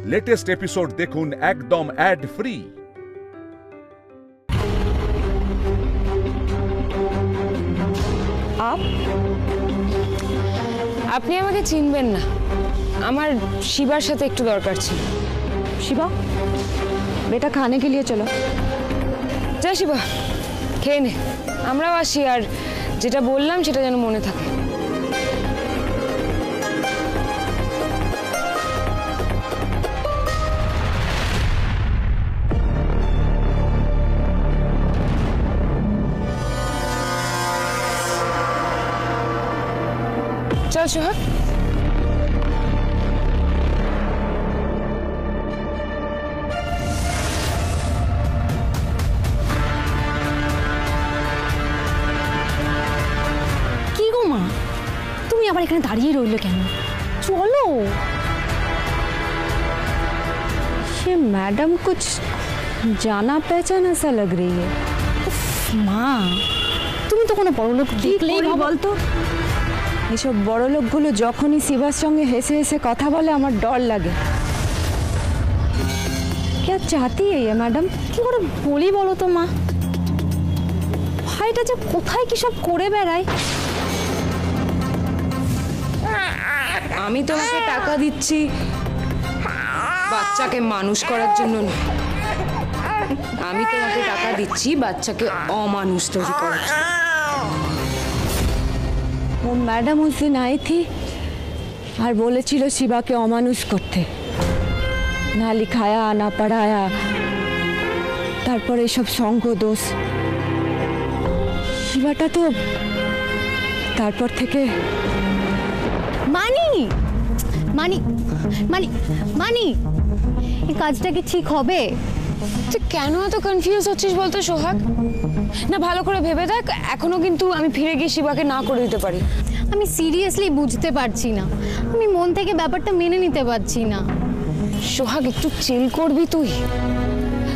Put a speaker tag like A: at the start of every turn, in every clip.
A: Latest episode देखुन एकदम ad free.
B: আপনি আমাকে চিনবেন না, আমার শিবার সাথে একটু দরকার ছিল।
C: शिवा बेटा खाने के लिए चलो।
B: যা শিবা, খেয়ে নে, আমরাও আসি। আর যেটা বললাম সেটা যেন মনে থাকে। চল সোহাগ।
C: তুমি আবার এখানে দাঁড়িয়ে রইলে কেন? চলো। ये मैडम कुछ जाना पहचाना सा लग रही है। माँ তুমি তো কোনো বড় লোক দেখলেই বলতো। এসব বড় লোকগুলো যখনই শিবার সঙ্গে হেসে হেসে কথা বলে আমার ডর লাগে। क्या चाहती है ये मैडम? কি করে বলি বলো তো মা? ভাইটা যে কোথায় কি সব করে বেড়ায়।
B: আমি তোমাকে টাকা দিচ্ছি বাচ্চাকে মানুষ করার জন্য না, আমি তোমাকে টাকা দিচ্ছি বাচ্চাকে অমানুষ তৈরি করার জন্য।
C: वो मैडम उस दिन आई थी और বলেছিল শিবাকে অমানুষ করতে, না লিখায়া না পড়ায়া, তারপরে এসব সঙ্গ দোষ। শিবাটা তো তারপর থেকে
D: মানি মানি মানি মানি এই কাজটা কি ঠিক হবে?
B: তুই কেন এত কনফিউজ হচ্ছিস বলতো সোহাগ? না ভালো করে ভেবে দেখ, এখনো কিন্তু আমি ফিরে গিয়ে শিবাকে না করে দিতে পারি।
D: আমি সিরিয়াসলি বুঝতে পারছি না, আমি মন থেকে ব্যাপারটা মেনে নিতে পারছি না।
B: সোহাগ একটু চিল করবি।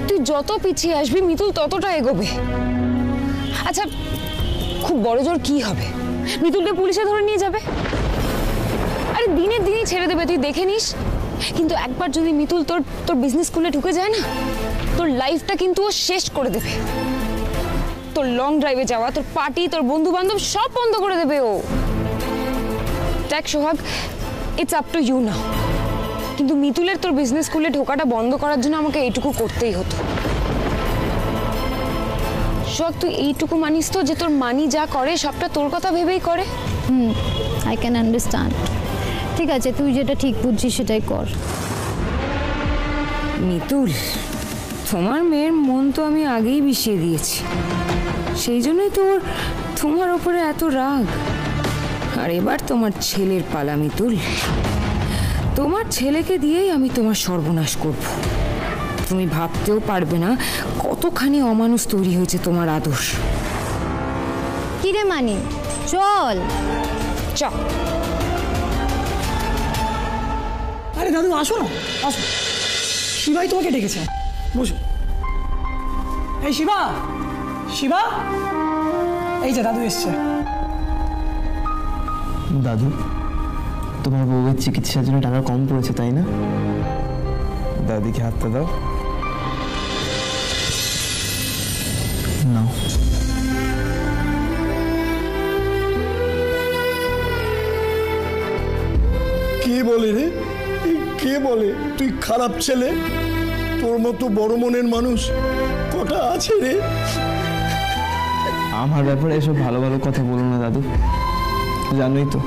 B: তুই যত পিছিয়ে আসবি মিতুল ততটা এগোবে। আচ্ছা খুব বড় জোর কি হবে? মিতুলকে পুলিশে ধরে নিয়ে যাবে, আরে দিনের দিনই ছেড়ে দেবে, তুই দেখে নিস। কিন্তু একবার যদি মিতুল তোর বিজনেস স্কুলে ঢুকে যায় না, তোর লাইফটা কিন্তু ও শেষ করে দেবে। তোর লং ড্রাইভে যাওয়া, তোর পার্টি, তোর বন্ধু বান্ধব সব বন্ধ করে দেবে ও। দেখ সোহাগ, ইটস আপ টু ইউ নাও। কিন্তু মিতুলের তোর বিজনেস স্কুলে ঢোকাটা বন্ধ করার জন্য আমাকে এইটুকু করতেই হতো। সোহাগ তুই এইটুকু মানিস তো যে তোর মানি যা করে সবটা তোর কথা ভেবেই করে?
D: I can understand. ঠিক আছে, তুই যেটা ঠিক বুঝছিস সেটাই কর।
B: মিতুল, তোমার মেয়ের মন তো আমি আগেই বিষিয়ে দিয়েছি, সেই জন্যই তো তোমার ওপরে এত রাগ। আর এবার তোমার ছেলের পালা মিতুল, তোমার ছেলেকে দিয়েই আমি তোমার সর্বনাশ করব। তুমি ভাবতেও পারবে না কতখানি অমানুষ তৈরি হয়েছে তোমার আদর্শ।
D: কিরে মানি, চল
B: চল।
E: আরে দাদু আসো না, আসো। শিবাই তোমাকে ডেকেছে, বসো। এই শিবা, শিবা, এই যে দাদু এসছে।
F: দাদু, তোমার বউয়ের চিকিৎসার জন্য টাকা কম পড়েছে তাই না? দাদিকে হাতটা দাও। নাও।
G: কে বলে রে? কে বলে তুই খারাপ ছেলে? তোর মতো বড় মনের মানুষ কটা আছে রে?
F: আমার ব্যাপারে এসব ভালো ভালো কথা বলো না দাদু, জানোই তো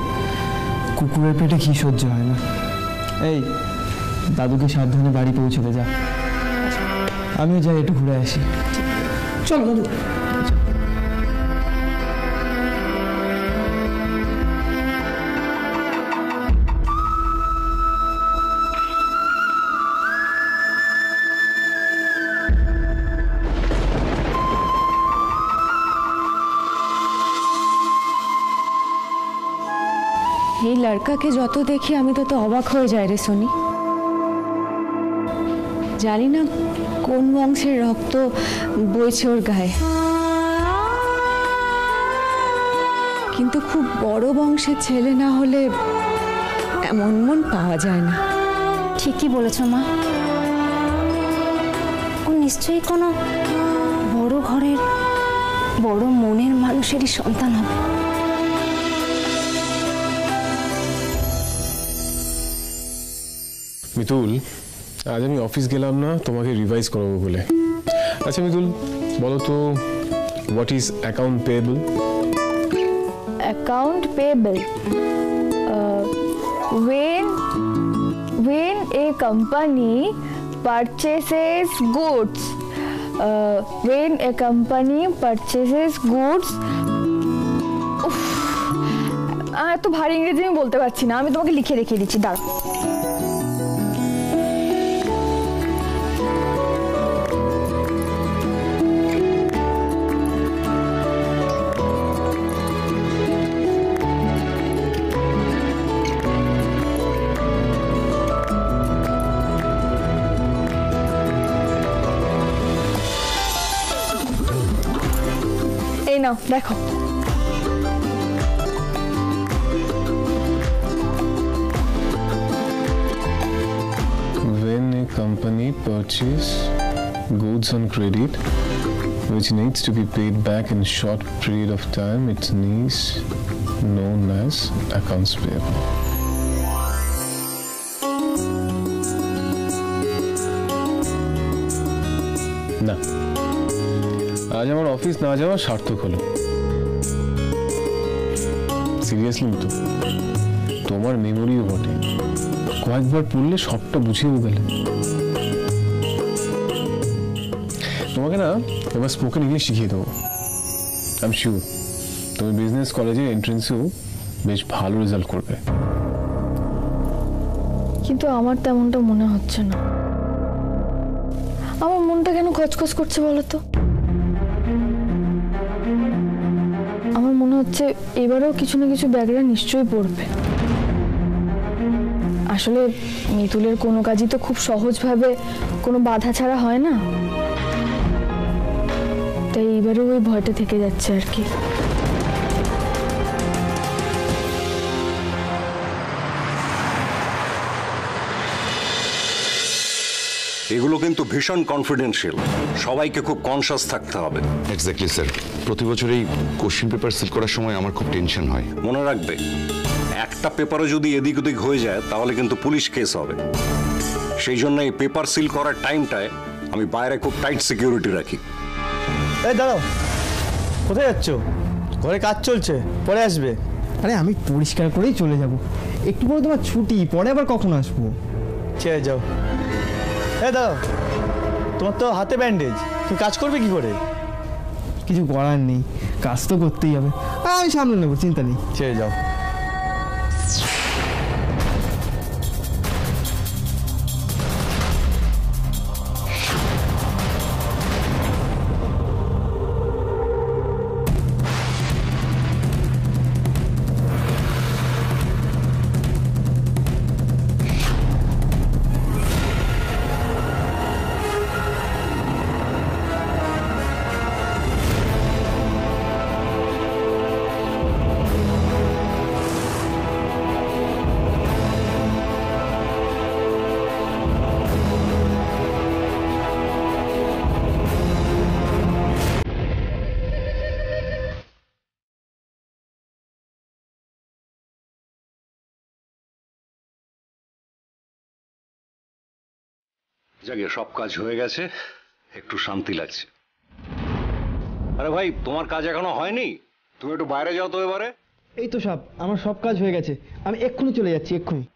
F: কুকুরের পেটে ঘি সহ্য হয় না। এই দাদুকে সাবধানে বাড়ি পৌঁছবে যা, আমিও যাই একটু ঘুরে আসি।
E: চলো দাদু।
C: এই লড়কাকে যত দেখি আমি তত অবাক হয়ে যাই রে সোনি। জানি না কোন বংশের রক্ত বইছে ওর গায়ে, কিন্তু খুব বড় বংশের ছেলে না হলে এমন মন পাওয়া যায় না। ঠিকই বলেছো মা, ও নিশ্চয়ই কোনো বড় ঘরের বড় মনের মানুষেরই সন্তান হবে।
H: মিতুল, আজ আমি অফিস গেলাম না তোমাকে রিভাইজ করাবো বলে। আচ্ছা মিতুল, বলো তো what is account payable?
I: Account payable. When a company purchases goods, when a company purchases goods, এত ভারী ইংরেজি আমি বলতে পারছি না, আমি তোমাকে লিখে রেখে দিচ্ছি, দাঁড়াও। এই নাও দেখো।
H: When a company purchases goods on credit which needs to be paid back in a short period of time, it is known as accounts payable. না, আজ আমার অফিস না যাওয়া সার্থক হলো। সিরিয়াসলি তো তোমার মেমোরিও বটে, কয়েকবার পড়লে সবটা বুঝিয়েও গেলে। তোমাকে না এবার স্পোকেন ইংলিশ শিখিয়ে দেবো। আই এম শিওর তুমি বিজনেস কলেজের এন্ট্রেন্সেও বেশ ভালো রেজাল্ট করবে।
I: কিন্তু আমার তেমনটা মনে হচ্ছে না। আমার মনটা কেন খচখচ করছে বলো তো? আমার মনে হচ্ছে এবারেও কিছু না কিছু ব্যাগরা নিশ্চয়ই পড়বে। আসলে মিতুলের কোনো কাজই তো খুব সহজভাবে কোনো বাধা ছাড়া হয় না, তাই এবারেও ওই ভয়টা থেকে যাচ্ছে আর কি।
J: এগুলো কিন্তু ভীষণ কনফিডেন্সিয়াল, সবাইকে খুব কনসাস থাকতে হবে।
K: এক্স্যাক্টলি স্যার, প্রতি বছরই কোশ্চেন পেপার সিল করার সময় আমার খুব টেনশন হয়।
J: মনে রাখবে, একটা পেপারও যদি এদিক ওদিক হয়ে যায় তাহলে কিন্তু পুলিশ কেস হবে। সেই জন্য এই পেপার সিল করার টাইমটায় আমি বাইরে খুব টাইট সিকিউরিটি রাখি।
F: এই দাঁড়াও, কোথায় যাচ্ছ? ঘরে কাজ চলছে, পরে আসবে। আরে আমি পরিষ্কার করেই চলে যাব, একটু পরে তোমার ছুটি, পরে আবার কখন আসবো? ছেড়ে যাও। এই দাঁড়াও, তোমার তো হাতে ব্যান্ডেজ, তুমি কাজ করবে কি করে? কিছু করার নেই, কাজ তো করতেই হবে। আমি সামনে নেবো, চিন্তা নেই, ছেড়ে যাও।
J: যাকে সব কাজ হয়ে গেছে, একটু শান্তি লাগছে। আরে ভাই, তোমার কাজ এখনো হয়নি, তুমি একটু বাইরে যাও তো এবারে।
F: এই তো সব, আমার সব কাজ হয়ে গেছে, আমি এক্ষুনি চলে যাচ্ছি, এক্ষুনি।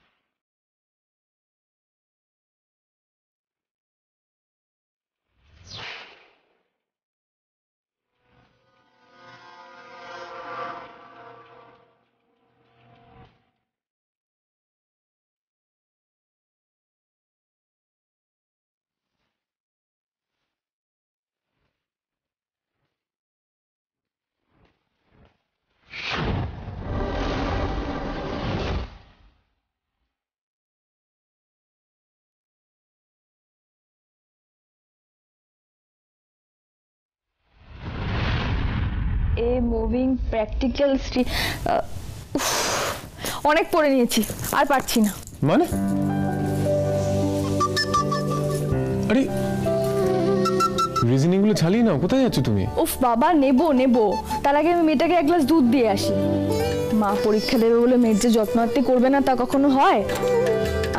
I: এ মুভিং প্র্যাকটিক্যাল অনেক পড়ে নিয়েছি, আর পারছি না।
H: মানে আরে রিজনিং গুলো চালিয়ে নাও, কোথায় যাচ্ছ তুমি?
I: উফ বাবা, নেবো তার আগে আমি মেয়েটাকে এক গ্লাস দুধ দিয়ে আসি। মা পরীক্ষা দেবে বলে মেয়ের যে যত্নার্থী করবে না তা কখনো হয়?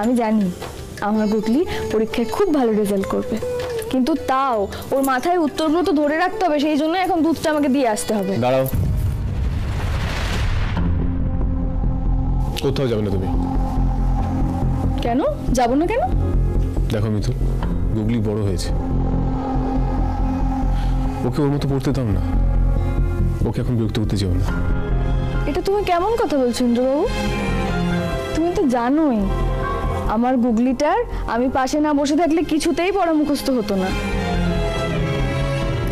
I: আমি জানি আমার গুগলি পরীক্ষায় খুব ভালো রেজাল্ট করবে, কিন্তু তাও ওর মাথায় উত্তরগুলো তো ধরে রাখতে হবে, সেই জন্য এখন দুধটা আমাকে দিয়ে আসতে হবে।
H: দাঁড়াও, কোথাও যাবে না তুমি?
I: কেন যাবো না কেন?
H: দেখো মিতুল, গুগলি বড় হয়েছে, ওকে ওর মতো পড়তে দাও না, ওকে এখন বিরক্ত করতে যাও না।
I: এটা তুমি কেমন কথা বলছো ইন্দ্রবাবু? তুমি তো জানোই আমার গুগলিটার আমি পাশে না বসে থাকলে কিছুতেই পড়া মুখস্থ হতো না।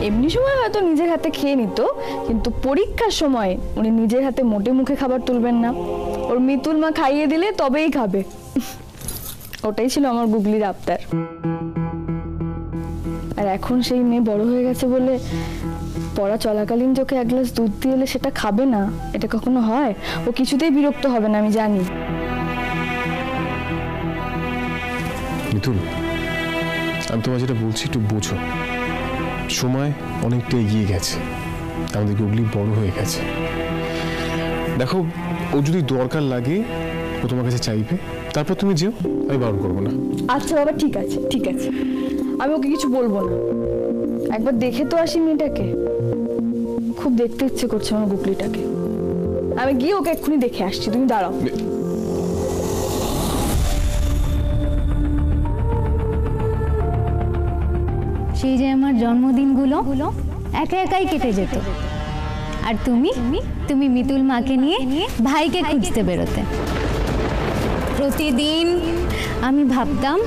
I: এমনি সময় হয়তো নিজের হাতে খেয়ে নিত, কিন্তু পরীক্ষার সময় উনি নিজের হাতে মোটে মুখে খাবার তুলবেন না, ওর মিতুল মা খাইয়ে দিলে তবেই খাবে। ওটাই ছিল আমার গুগলির আবদার। আর এখন সেই মেয়ে বড় হয়ে গেছে বলে পড়া চলাকালীন চোখে এক গ্লাস দুধ দিয়ে এলে সেটা খাবে না, এটা কখনো হয়? ও কিছুতেই বিরক্ত হবে না, আমি জানি।
H: মিতুল, আমি তোমার যেটা বলছি একটু বোঝো, সময় অনেকটা এগিয়ে গেছে, আমাদের গুগলি বড় হয়ে গেছে। দেখো, ও যদি দরকার লাগে ও তোমার কাছে চাইবে, তারপর তুমি যেও, আমি বারণ করবো না।
I: আচ্ছা বাবা, ঠিক আছে ঠিক আছে, আমি ওকে কিছু বলবো না। একবার দেখে তো আসি মেয়েটাকে, খুব দেখতে ইচ্ছে করছে আমার গুগলিটাকে। আমি গিয়ে ওকে এক্ষুনি দেখে আসছি, তুমি দাঁড়াও।
D: সেই যে আমার জন্মদিনগুলো একা একাই কেটে যেত, আর তুমি মিতুল মাকে নিয়ে ভাইকে খুঁজতে বেরোতে। প্রতিদিন আমি ভাবতাম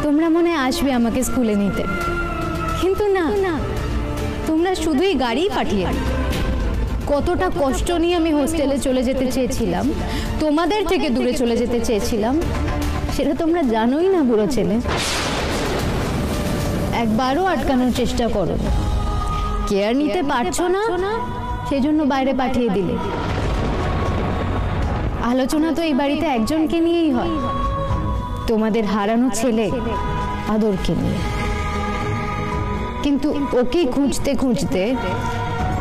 D: তোমরা মনে আসবে আমাকে স্কুলে নিতে, কিন্তু না, তোমরা শুধুই গাড়ি পাঠিয়ে। কতটা কষ্ট নিয়ে আমি হোস্টেলে চলে যেতে চেয়েছিলাম, তোমাদের থেকে দূরে চলে যেতে চেয়েছিলাম, সেটা তোমরা জানোই না বুড়ো ছেলে। একবারও আটকানোর চেষ্টা করো, কেয়ার নিতে পারছো না, সেই জন্য বাইরে পাঠিয়ে দিলে। আলোচনা তো এই বাড়িতে একজনকে নিয়েই হয়, তোমাদের হারানো ছেলে আদরকে নিয়ে। কিন্তু ওকে খুঁজতে খুঁজতে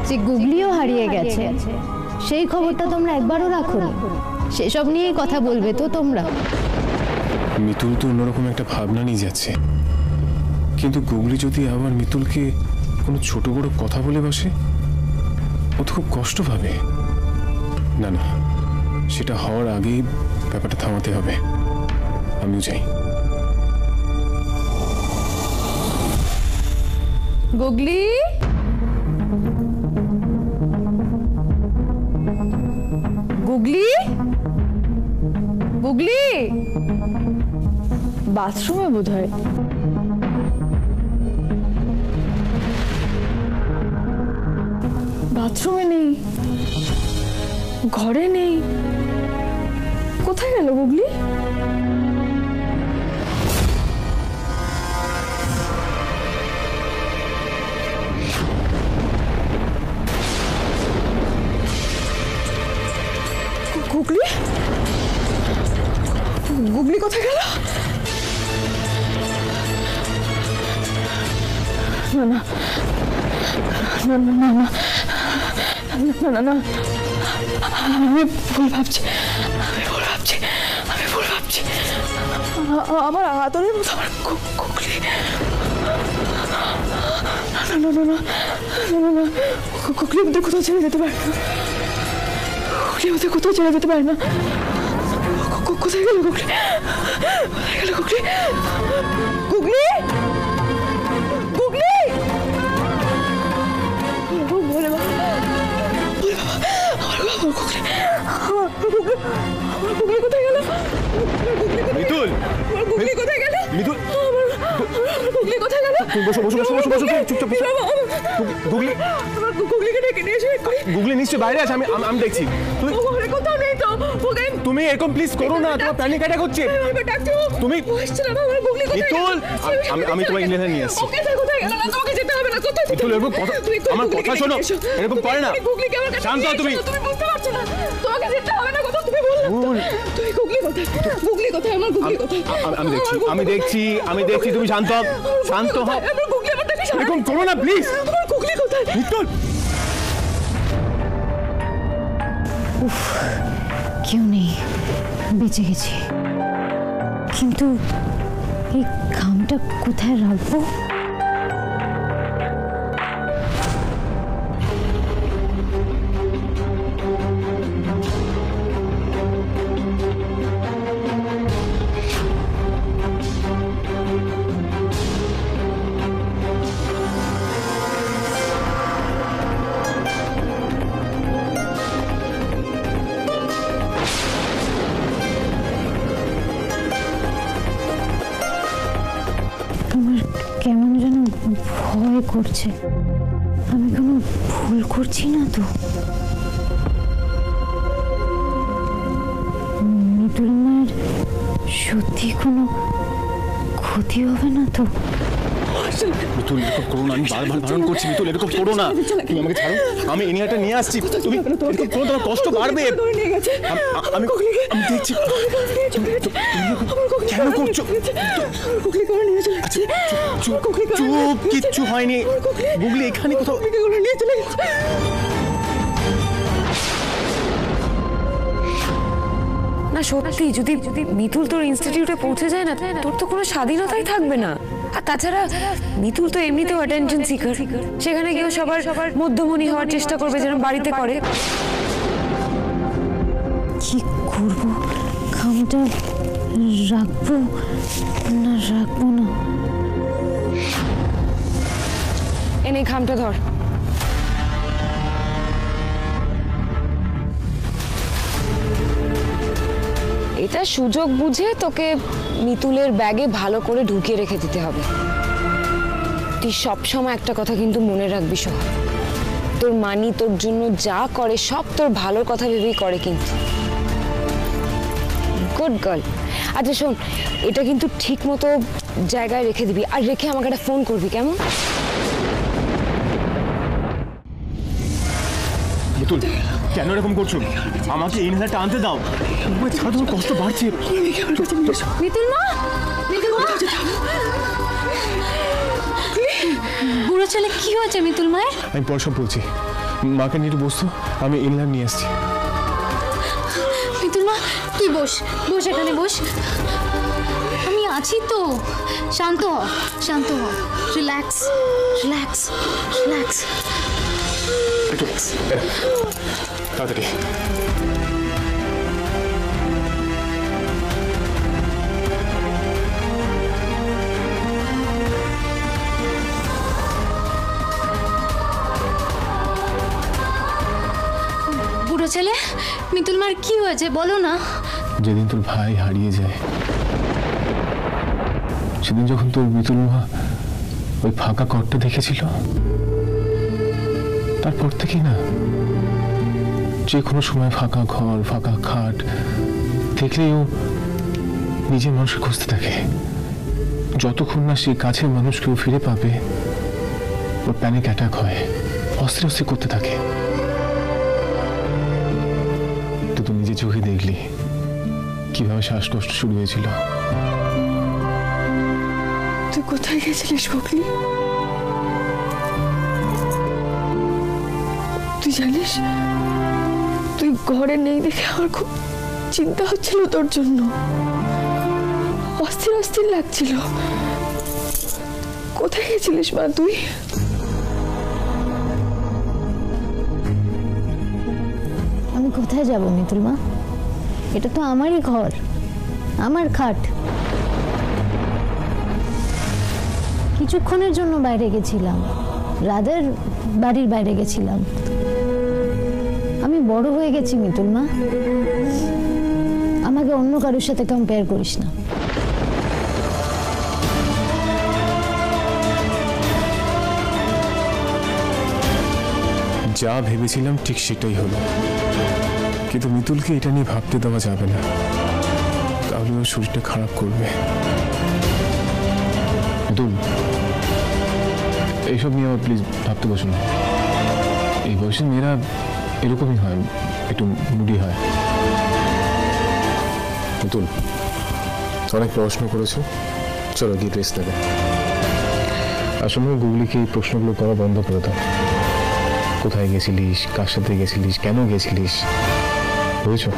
D: যে গুগলিও হারিয়ে গেছে, সেই খবরটা তোমরা একবারও রাখোনি। সেসব নিয়েই কথা বলবে তো তোমরা।
H: মিতুল তো অন্যরকম একটা ভাবনা নিয়ে যাচ্ছে, কিন্তু গুগলি যদি আবার মিতুলকে কোনো ছোট বড় কথা বলে বসে, ও তো খুব কষ্ট পাবে। না না, সেটা হওয়ার আগেই ব্যাপারটা থামাতে হবে। আমিও যাই।
I: গুগলি, গুগলি, গুগলি, বাথরুমে বোধ হয়। বাথরুমে নেই, ঘরে নেই, কোথায় গেল গুগলি? গুগলি, গুগলি কোথায় গেল? না না না না না না না না না, আমি ভুল ভাবছি, আমার আদরের মতো আমার গুগলি। না না না না না না, গুগলি আমাদের কোথাও ছেড়ে যেতে পারে না, গুগলি আমাদের কোথাও ছেড়ে যেতে পারে না। কোথায় গেল গুগলি? কোথায় গেল গুগলি? গুগলি, গুগলি, বলে বাবা, আমার গুগলি, আমার গুগলি কোথায় গেল?
H: মিতুল,
I: গুগলি কোথায় গেল?
H: মিতুল,
I: গুগলি কোথায় গেল?
H: বসো বসো বসো বসো বসো, চুপচাপ বসো। গুগলি,
I: গুগলিকে ডেকে নিয়ে এসে
H: গুগলি নিশ্চয়ই বাইরে আছে, আমি দেখছি।
I: কোথাও নেই তো।
H: তুমি এরকম প্লিজ করো না, তোমার প্যানিক অ্যাটাক হচ্ছে। তুমি মিতুল, আমি তোমার ইনহেলার নিয়ে আসছি। মিতুল, এরকম আমার কথা শোনো, এরকম করে না। শান্ত হও তুমি।
I: তোমাকে যেতে হবে না, কথা তুমি বললে।
B: গুগলি কোথায়? গুগলি কোথায়? আমার গুগলি কোথায়?
F: আমি দেখছি তুমি শান্ত হও।
B: আমার গুগলি আমারটাকে
F: এরকম করো না প্লিজ।
B: আমার গুগলি কোথায়?
F: মিতুল,
D: কেউ নেই, বেঁচে গেছি। কিন্তু এই খামটা কোথায় রাখবো? কেমন যেন ভয় করছে। আমি কোনো ভুল করছি না তো? মিতুল মায়ের সত্যি কোনো ক্ষতি হবে না তো?
F: মিতুল এরকম করো না, আমি বারবার বারণ করছি। মিতুল এরকম করো না, তুমি আমাকে ছাড়ো। আমি এনিয়াটা নিয়ে আসছি। তুমি এরকম করো, তোমার কষ্ট বাড়বে। আমি দেখছি। কেন করছো? চুপ, কিচ্ছু হয়নি। গুগলি এখানে কোথাও নিয়ে চলে গেছে।
B: না সত্যি, যদি মিতুল তোর ইনস্টিটিউটে পৌঁছে যায় না, তোর তো কোনো স্বাধীনতাই থাকবে না। আর তাছাড়া মিতুল তো এমনিতেও অ্যাটেনশন সিকার। সেখানে গিয়ে সবার মধ্যমণি হওয়ার চেষ্টা করবে, যেন বাড়িতে করে।
D: কি করব? খামটা রাখবো না রাখবো না?
B: এনে খামটা ধর। এটা সুযোগ বুঝে তোকে মিতুলের ব্যাগে ভালো করে ঢুকিয়ে রেখে দিতে হবে। তুই সবসময় একটা কথা কিন্তু মনে রাখবি সোহা, তোর মানি তোর জন্য যা করে সব তোর ভালোর কথা ভেবেই করে কিন্তু। Good girl. আচ্ছা শোন, এটা কিন্তু ঠিক মতো জায়গায় রেখে দিবি, আর রেখে আমাকে একটা ফোন করবি, কেমন?
F: মিতুল কেন এরকম করছো? আমাকে ইনহেলারটা আনতে দাও। ছাড়া তোমার কষ্ট বাড়ছে।
D: মিতুল মা, মিতুল মা, বুড়ো ছেলে কি হয়েছে মিতুল মায়ের?
H: আমি পরে সব বলছি, মাকে নিয়ে একটু বসতো, আমি ইনহেলার নিয়ে আসছি।
D: মিতুল মা তুই বস, বস এখানে বস, আমি আছি তো। শান্ত হ, শান্ত হ, রিল্যাক্স রিল্যাক্স রিল্যাক্স।
H: তাড়াতাড়ি।
D: বুড়ো ছেলে, মিতুল মার কি হয়েছে বলো না?
H: যেদিন তোর ভাই হারিয়ে যায়, সেদিন যখন তোর মিতুল মা ওই ফাঁকা ঘরটা দেখেছিল, তারপর থেকে না যে কোনো সময় ফাঁকা ঘর, ফাঁকা খাট দেখলেই ও নিজের মানুষকে খুঁজতে থাকে। যতক্ষণ না সেই কাছের মানুষকেও ফিরে পাবে, ওর প্যানিক অ্যাটাক হয়, অস্থির অস্থির করতে থাকে। তুই নিজে চোখে দেখলি কিভাবে শ্বাসকষ্ট শুরু হয়েছিল।
I: তুই কোথায় গেছিলিস গুগলি? তুই জানিস, তুই ঘরে নেই দেখে আমার খুব চিন্তা হচ্ছিল তোর জন্য, অস্থির অস্থির লাগছিল। কোথায় গেছিলিস মা তুই?
D: আমি কোথায় যাব মিতুল মা? এটা তো আমারই ঘর, আমার খাট। কিছুক্ষণের জন্য বাইরে গেছিলাম, রাদের বাড়ির বাইরে গেছিলাম। আমি বড় হয়ে গেছি মিতুল মা, আমাকে অন্য কারোর সাথে কম্পেয়ার করিস না।
H: যা ভেবেছিলাম ঠিক সেটাই হলো, কিন্তু মিতুলকে এটা নিয়ে ভাবতে দেওয়া যাবে না, তাহলে ওর শরীরটা খারাপ করবে। মিতুল, এইসব নিয়ে আবার প্লিজ ভাবতে বসো না। এই বয়সে মেয়েরা এরকমই হয়, একটু মুডি হয়। মিতুল, অনেক পড়াশোনা করেছো, চলো গিয়ে রেস্ট নেবে। আসলে গুগলিকে এই প্রশ্নগুলো করা বন্ধ করে দাও। কোথায় গেছিলিস, কার সাথে গেছিলিস, কেন গেছিলিস, বুঝেছো?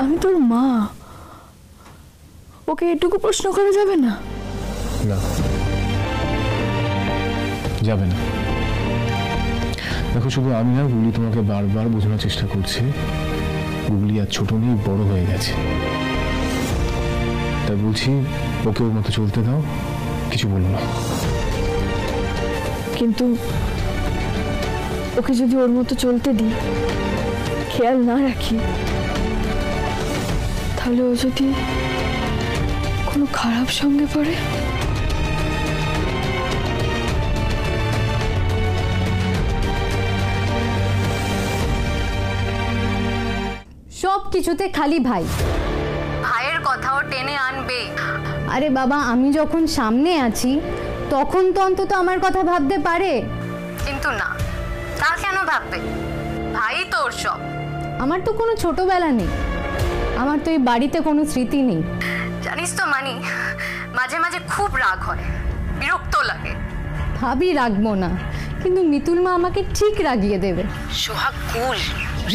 I: আমি তোর মা, ওকে এটুকু প্রশ্ন করা যাবে না?
H: না, যাবে না। দেখো, শুধু আমি না, গুগলি তোমাকে বারবার বোঝানোর চেষ্টা করছে গুগলি আর ছোট নেই, বড় হয়ে গেছে। তাই বলছি ওকে ওর মতো চলতে দাও, কিছু বলো না।
I: কিন্তু ওকে যদি ওর মতো চলতে দিই, খেয়াল না রাখি, তাহলে ও যদি কোনো খারাপ সঙ্গে পড়ে?
D: সব কিছুতে খালি ভাই, ভাইয়ের কথাও টেনে আনবে। আরে বাবা, আমি যখন সামনে আছি তখন তো অন্তত আমার কথা ভাবতে পারে, কিন্তু না, তা কেন ভাববে? ভাই তোর সব। আমার তো কোনো ছোটবেলা নেই, আমার তো এই বাড়িতে কোনো স্মৃতি নেই। জানিস তো মানি, মাঝে মাঝে খুব রাগ হয়, বিরক্ত লাগে। ভাবি রাখবো না, কিন্তু মিতুল মা আমাকে ঠিক রাগিয়ে দেবে।
B: সোহাগ কুল,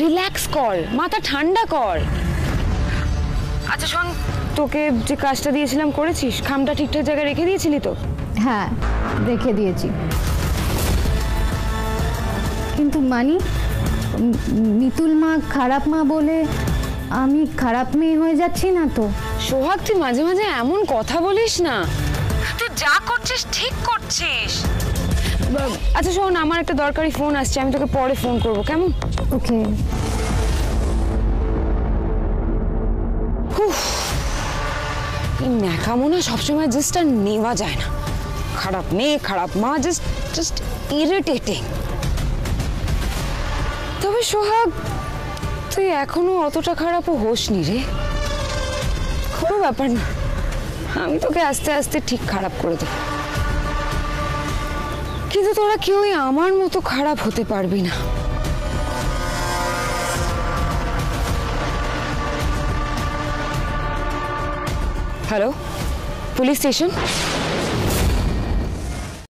B: রিল্যাক্স কর, মাথা ঠান্ডা কর। আচ্ছা শোন, তোকে যে কাজটা দিয়েছিলাম করেছিস? খামটা ঠিকঠাক জায়গায় রেখে দিয়েছিলি তো?
D: হ্যাঁ, রেখে দিয়েছি। কিন্তু মানি, মিতুল মা খারাপ মা বলে আমি খারাপ মেয়ে হয়ে যাচ্ছি না তো?
B: সোহাগ, তুই মাঝে মাঝে এমন কথা বলিস না। তুই যা করছিস ঠিক করছিস। আচ্ছা শোন, আমার একটা দরকারি ফোন আসছে, আমি তোকে পরে ফোন করবো, কেমন?
D: ওকে।
B: এই ন্যাকামো না সবসময় জাস্ট আর নেওয়া যায় না। খারাপ মেয়ে, খারাপ মা, জাস্ট ইরিটেটিং। তবে সোহাগ, তুই এখনো অতটা খারাপও হোসনি রে। কোনো ব্যাপার না, আমি তোকে আস্তে আস্তে ঠিক খারাপ করে দেব। কিন্তু তোরা কেউই আমার মতো খারাপ হতে পারবি না। Hello, police station?